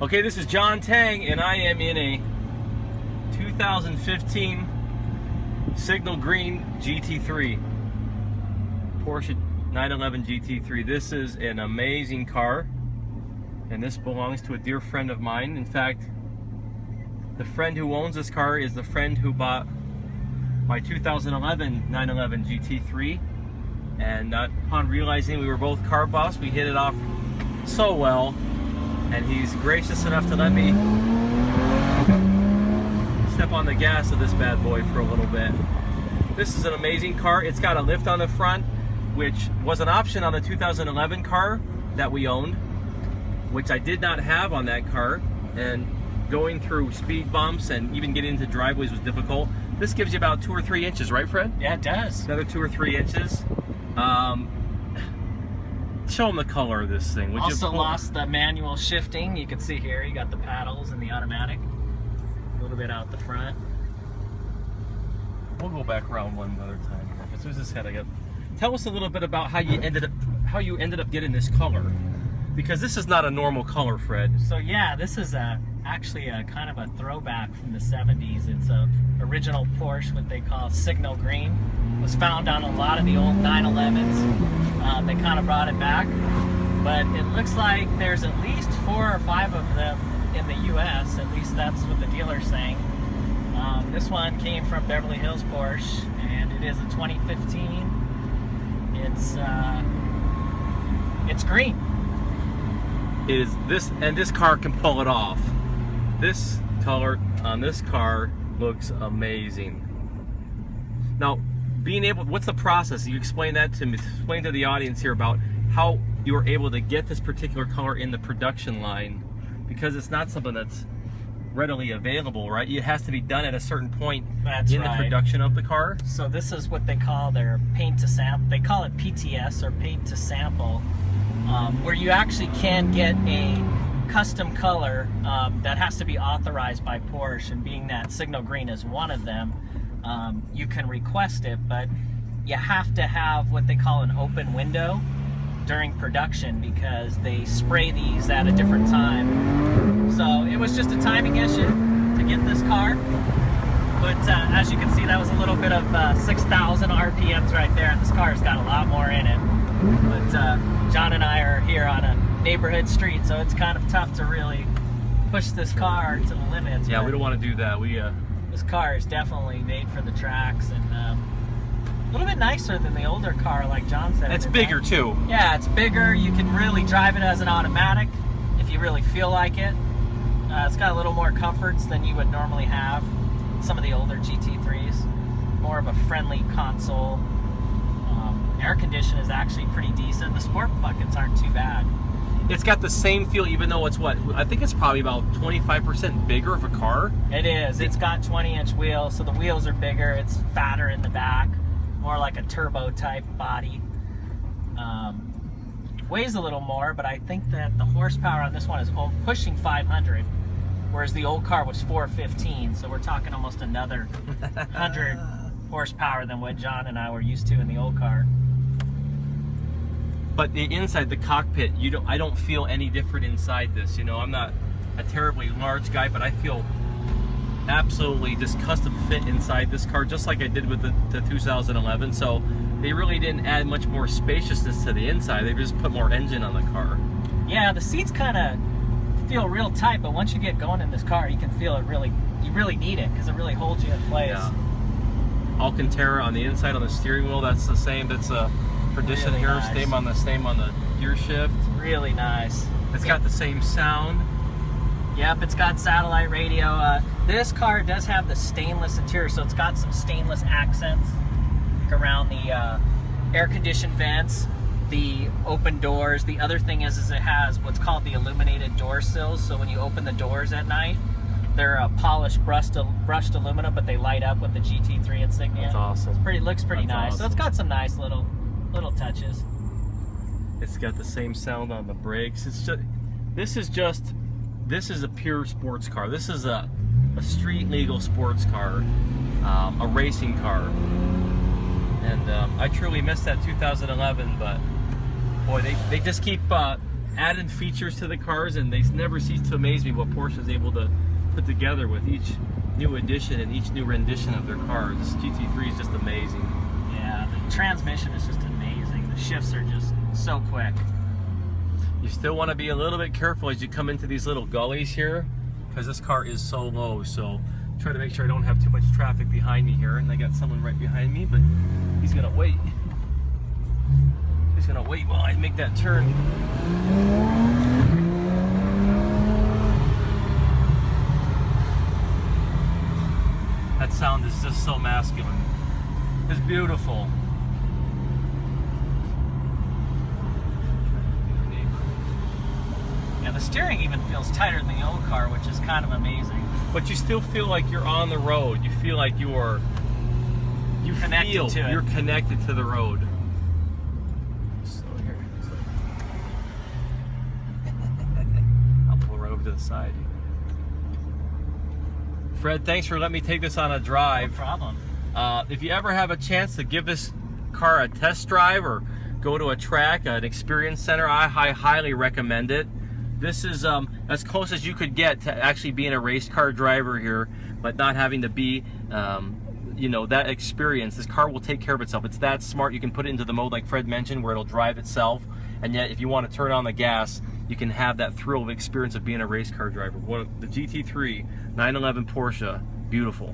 Okay, this is John Teng, and I am in a 2015 Signal Green GT3. Porsche 911 GT3. This is an amazing car, and this belongs to a dear friend of mine. In fact, the friend who owns this car is the friend who bought my 2011 911 GT3. And upon realizing we were both car buffs, we hit it off so well. And he's gracious enough to let me step on the gas of this bad boy for a little bit. This is an amazing car. It's got a lift on the front, which was an option on the 2011 car that we owned, which I did not have on that car. And going through speed bumps and even getting into driveways was difficult. This gives you about 2 or 3 inches, right, Fred? Yeah, it does. Another 2 or 3 inches. Show them the color of this thing. Also lost the manual shifting. You can see here, you got the paddles and the automatic. A little bit out the front. We'll go back around one other time. As soon as this head, I got. Tell us a little bit about how you ended up getting this color, because this is not a normal color, Fred. So yeah, this is actually a kind of a throwback from the 70s. It's a original Porsche, what they call Signal Green. It was found on a lot of the old 911s. They kind of brought it back, but it looks like there's at least 4 or 5 of them in the US. At least that's what the dealer's saying. This one came from Beverly Hills Porsche, and it is a 2015. It's green. It is this, and this car can pull it off. This color on this car looks amazing. Now, what's the process? You explain that to me. Explain to the audience here about how you were able to get this particular color in the production line, because it's not something that's readily available, right? It has to be done at a certain point in the production of the car. So this is what they call their paint to sample. They call it PTS, or paint to sample, where you actually can get a custom color that has to be authorized by Porsche, and being that Signal Green is one of them, you can request it, but you have to have what they call an open window during production, because they spray these at a different time. So it was just a timing issue to get this car, but as you can see, that was a little bit of 6,000 RPMs right there, and this car's got a lot more in it. But John and I are here on a neighborhood street, so it's kind of tough to really push this car to the limits. Yeah, we don't want to do that. This car is definitely made for the tracks, and a little bit nicer than the older car, like John said. It's bigger too. Yeah, it's bigger. You can really drive it as an automatic if you really feel like it. It's got a little more comforts than you would normally have some of the older GT3s. More of a friendly console. Air condition is actually pretty decent. The sport buckets aren't too bad. It's got the same feel, even though it's what? I think it's probably about 25% bigger of a car. It is. It's got 20-inch wheels, so the wheels are bigger. It's fatter in the back. More like a turbo type body. Weighs a little more, but I think that the horsepower on this one is pushing 500, whereas the old car was 415, so we're talking almost another 100 horsepower than what John and I were used to in the old car. But the inside, the cockpit, I don't feel any different inside this. You know, I'm not a terribly large guy, but I feel absolutely just custom fit inside this car, just like I did with the 2011. So they really didn't add much more spaciousness to the inside. They just put more engine on the car. Yeah, the seats kind of feel real tight, but once you get going in this car, you can feel it really, you really need it, because it really holds you in place. Yeah. Alcantara on the inside on the steering wheel, that's the same. That's a tradition really here. Nice. Same on the gear shift. Really nice. It's got the same sound. Yep, it's got satellite radio. This car does have the stainless interior, so it's got some stainless accents around the air-conditioned vents, the open doors. The other thing is it has what's called the illuminated door sills, so when you open the doors at night, they're polished brushed aluminum, but they light up with the GT3 insignia. That's awesome. Looks pretty nice. Awesome. So it's got some nice little touches. It's got the same sound on the brakes. It's just, this is a pure sports car. This is a street legal sports car, a racing car. And I truly miss that 2011, but boy, they just keep added features to the cars, and they never cease to amaze me what Porsche is able to put together with each new edition and each new rendition of their cars. This GT3 is just amazing. Yeah, the transmission is just amazing. The shifts are just so quick. You still want to be a little bit careful as you come into these little gullies here, because this car is so low, so try to make sure I don't have too much traffic behind me here. And I got someone right behind me, but he's gonna wait. He's gonna wait while I make that turn. That sound is just so masculine. It's beautiful. Yeah, the steering even feels tighter than the old car, which is kind of amazing. But you still feel like you're on the road. You feel like you're connected to it. You're connected to the road. So here, I'll pull right over to the side. Fred, thanks for letting me take this on a drive. No problem. If you ever have a chance to give this car a test drive or go to a track, an experience center, I highly recommend it. This is as close as you could get to actually being a race car driver here, but not having to be, you know, that experience. This car will take care of itself. It's that smart. You can put it into the mode like Fred mentioned, where it'll drive itself, and yet if you want to turn on the gas, you can have that thrill of experience of being a race car driver. The GT3 911 Porsche, beautiful.